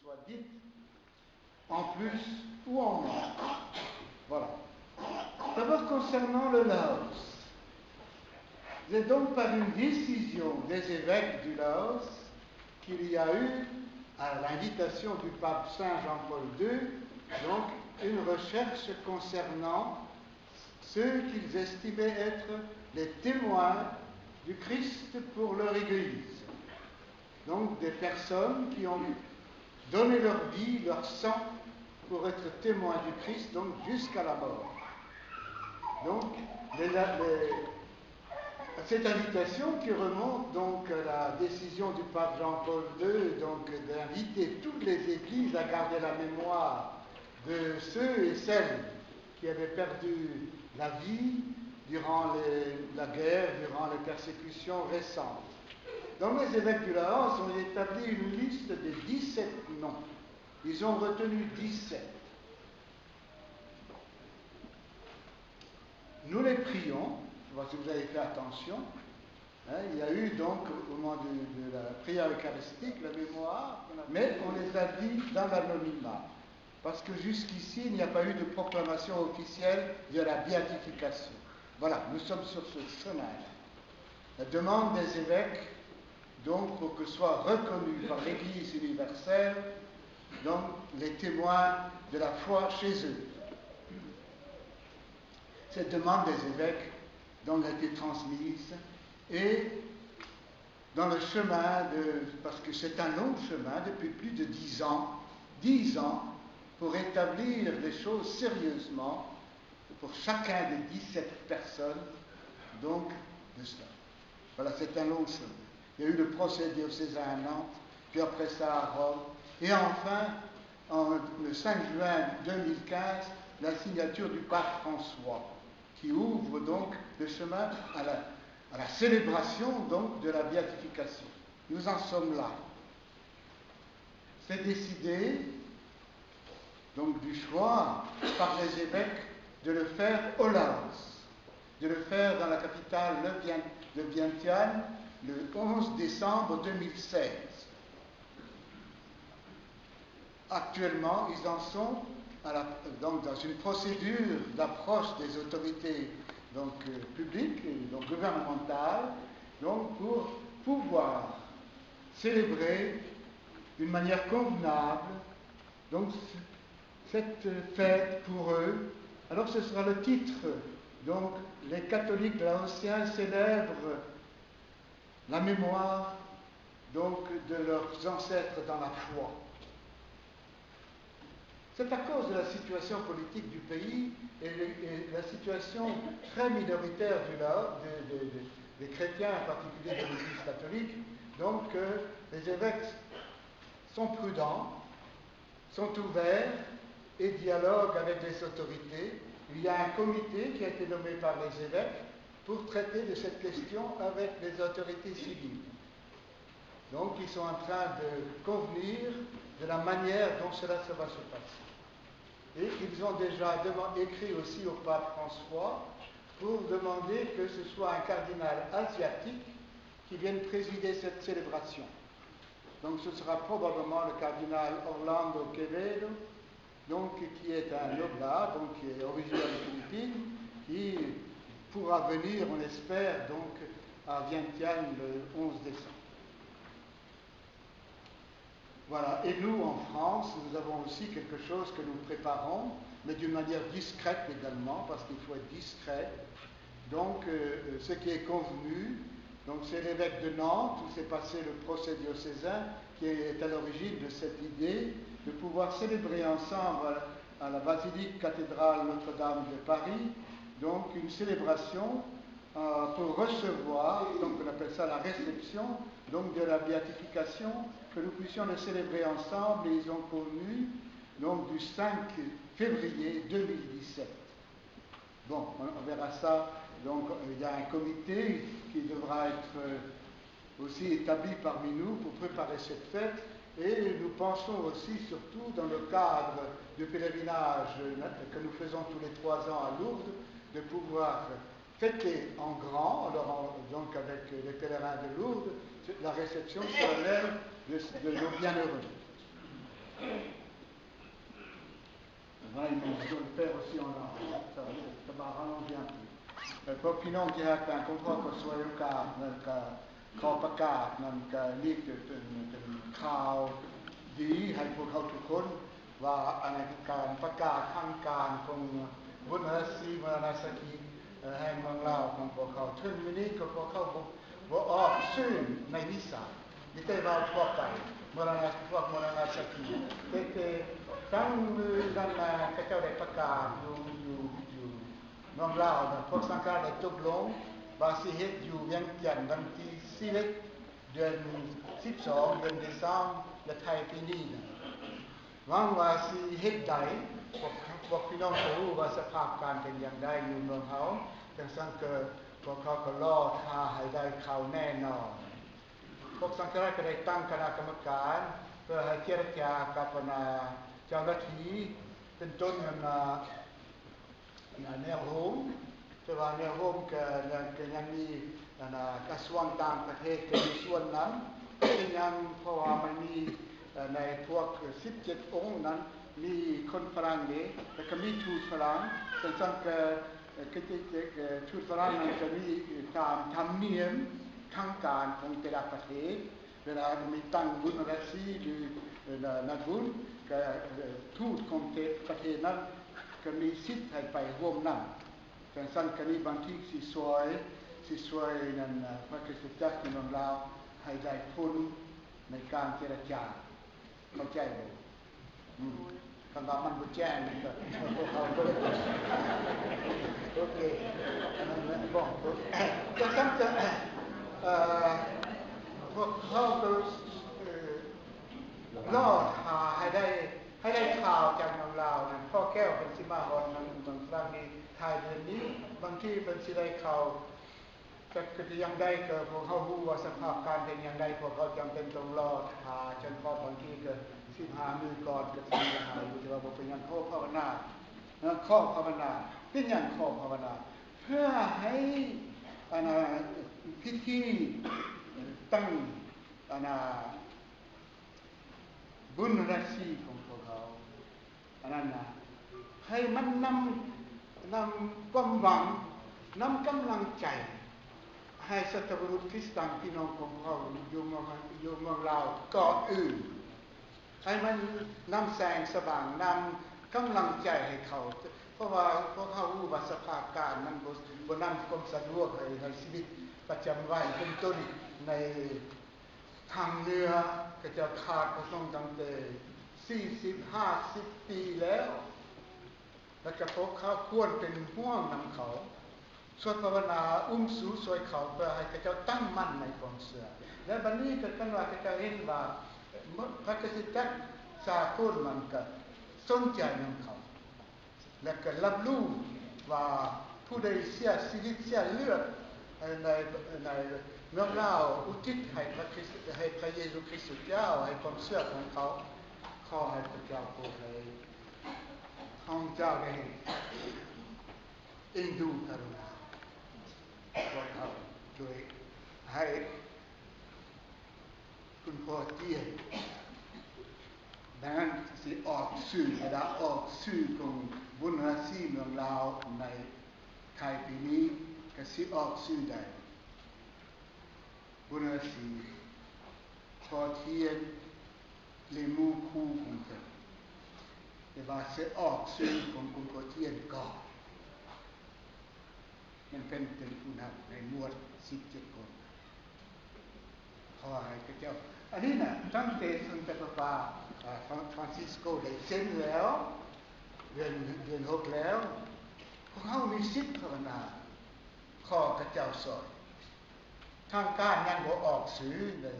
soit dite en plus ou en moins. Voilà. D'abord concernant le Laos. C'est donc par une décision des évêques du Laos qu'il y a eu, à l'invitation du pape Saint Jean-Paul II, donc une recherche concernant ceux qu'ils estimaient être les témoins du Christ pour leur Église. Donc des personnes qui ont donné leur vie, leur sang pour être témoins du Christ, donc jusqu'à la mort. Donc cette invitation qui remonte donc à la décision du pape Jean-Paul II, donc d'inviter toutes les églises à garder la mémoire de ceux et celles qui avaient perdu la vie durant la guerre, durant les persécutions récentes. Donc les évêques du Laos ont établi une liste de 17 noms. Ils ont retenu 17. Nous les prions, je ne sais pas si vous avez fait attention, il y a eu donc au moment de la prière eucharistique, la mémoire, mais on les a dit dans l'anonymat. Parce que jusqu'ici, il n'y a pas eu de proclamation officielle de la béatification. Voilà, nous sommes sur ce chemin-là. La demande des évêques, donc, pour que soient reconnus par l'Église universelle, donc, les témoins de la foi chez eux. Cette demande des évêques, donc, a été transmise, et dans le chemin parce que c'est un long chemin, depuis plus de 10 ans, pour établir les choses sérieusement pour chacun des 17 personnes, donc, de cela. Voilà, c'est un long chemin. Il y a eu le procès diocésain à Nantes, puis après ça à Rome, et enfin, le 5 juin 2015, la signature du pape François, qui ouvre donc le chemin à la célébration donc de la béatification. Nous en sommes là. C'est décidé donc du choix par les évêques de le faire au Laos, de le faire dans la capitale de Vientiane le 11 décembre 2016. Actuellement, ils en sont donc dans une procédure d'approche des autorités donc, publiques et donc gouvernementales, donc pour pouvoir célébrer d'une manière convenable donc cette fête pour eux. Alors ce sera le titre, donc les catholiques laotiens célèbrent la mémoire donc de leurs ancêtres dans la foi. C'est à cause de la situation politique du pays et la situation très minoritaire des chrétiens, en particulier de l'Église catholique, donc les évêques sont prudents, sont ouverts et dialoguent avec les autorités. Il y a un comité qui a été nommé par les évêques pour traiter de cette question avec les autorités civiles. Donc ils sont en train de convenir de la manière dont cela va se passer. Et ils ont déjà écrit aussi au pape François pour demander que ce soit un cardinal asiatique qui vienne présider cette célébration. Donc ce sera probablement le cardinal Orlando Quevedo, donc, qui est un oblat, donc qui est originaire des Philippines, qui pourra venir, on espère, donc à Vientiane le 11 décembre. Voilà, et nous en France, nous avons aussi quelque chose que nous préparons, mais d'une manière discrète également, parce qu'il faut être discret. Donc, ce qui est convenu, donc c'est l'évêque de Nantes, où s'est passé le procès diocésain, qui est à l'origine de cette idée de pouvoir célébrer ensemble à la basilique cathédrale Notre-Dame de Paris, donc une célébration pour recevoir, donc on appelle ça la réception, donc de la béatification, que nous puissions le célébrer ensemble, et ils ont convenu, donc du 5 février 2017. Bon, on verra ça, donc il y a un comité qui devra être aussi établi parmi nous pour préparer cette fête, et nous pensons aussi, surtout dans le cadre du pèlerinage que nous faisons tous les 3 ans à Lourdes, de pouvoir fêter en grand, alors donc avec les pèlerins de Lourdes, la réception solennelle de nos bienheureux. Vraiment, je dois le faire aussi en langue. Ça va rallonger un peu. พวกพี่น้องที่รักกันผมก็สวยโอกาสนั่นก็ขอประกาศนั่นก็นี่เป็นข่าวดีให้พวกเขาทุกคนว่าอันนั้นการประกาศทางการของบุญเฮซีมรณสกิแห่งเมืองลาวของพวกเขาถึงวันนี้ก็พวกเขาบ่ออกชื่อในวิสาไม่ได้ว่าทั่วไปพวกมรณสกิแต่ทั้งมือด้านหน้าพระเจ้าได้ประกาศอยู่เมืองลาวพวกสังฆราชได้ตกลงว่าสิเฮ็ดอยู่เวียงจันทน์วันที่11เดือน12เดือนที่3และไทยปีนี้หวังว่าสิเฮ็ดได้พวกพี่น้องจะรู้ว่าสภาพการเป็นอย่างไรอยู่เมืองเขาจังซั่นก็พวกเขาก็รอท่าให้ได้เข้าแน่นอนพวกสังฆราชก็ได้ตั้งคณะกรรมการเพื่อให้เจรจากับเจ้าหน้าที่เป็นต้นแนวโฮมแต่ว่าแนวโฮมก็ยังมีกระทรวงต่างประเทศก็มีส่วนนั้นยังเพราะว่ามันมีในพวก17องค์นั้นมีคนฝรั่งนี่แล้วก็มีทูตฝรั่งแต่จังก็ทูตฝรั่งนั้นจะมีตามธรรมเนียมทางการของแต่ละประเทศเวลามีตั้งบุญรัสซีหรือนักบุญก็ทูตของประเทศนั้นก็มีสิทธิ์ให้ไปร่วมนั่งแต่สั้นกันนี้บางทีสิสวยนั่นพระคริสตจักรที่เมืองลาวให้ได้ทุนในการเจรจาเข้าใจไหมคำว่ามันบ่แจ้งก็พวกเขาโอเคบอกจะซ้ำจะพวกเขาก็รอดหาให้ได้ข่าวจากเมืองลาวนั่นพ่อแก้วเป็นสิมาฮอนนั่นเมืองฝรั่งนี่ทายเดือนนี้บางทีเป็นสิได้ข่าวก็ยังได้ก็พวกเขารู้ว่าสภาพการเป็นอย่างไรพวกเขาจำเป็นต้องรอหาจนพอบางทีก็15 มื้อก่อนก็สิจะหาอยู่แต่ว่าบ่เป็นหยังข้อภาวนาเป็นหยังข้อภาวนาเพื่อให้พิธีตั้งบุญรัสซีของพวกเขาอันนั้นนะให้มันนำความหวังนำกำลังใจให้สัตบุรุษคริสเตียนพี่น้องของเขาอยู่เมืองลาวก่อนอื่นให้มันนำแสงสว่างนำกำลังใจให้เขาเพราะว่าพวกเขารู้ว่าสภาพการมันบ่นำความสะดวกให้ชีวิตประจำวันเป็นต้นในทางเรือก็จะขาดพระสงฆ์ตั้งแต่40-50 ปีแล้วก็พวกเขาควรเป็นห่วงนำเขาสวดภาวนาสู้ช่วยเขาเพื่อให้เขาตั้งมั่นในความเชื่อและบัดนี้ก็กันว่าเขาเห็นว่าพระคริสตจักรสากลมันก็สนใจนำเขาและก็รับรู้ว่าผู้ใดเสียชีวิตเสียเลือดในเรื่องราวอุทิศให้พระเยซูคริสต์เจ้าให้ความเชื่อของเขาขอให้พระเจ้าโปรดให้ข้าพเจ้าได้เอ็นดูกรุณาพวกเขาโดยให้คุณพ่อเจียนดังนั้นสิออกสื่อของบุญรัสซีเมืองลาวในไทยปีนี้ก็สิออกสื่อได้บุญรัสซีพอเทียนเลมูคู่ของเธอแต่ว่าสิออกสื่อของคุณพ่อเทียนก่อนมันเป็นผู้นำในหมวด17 คนขอให้พระเจ้าอันนี้นะตั้งแต่สมเด็จพระบาทฟรานซิสโกได้เซ็นแล้วเดือน6แล้วพวกเขามีสิทธิ์ภาวนาขอพระเจ้าสอนทางการยังบ่ออกสื่อเลย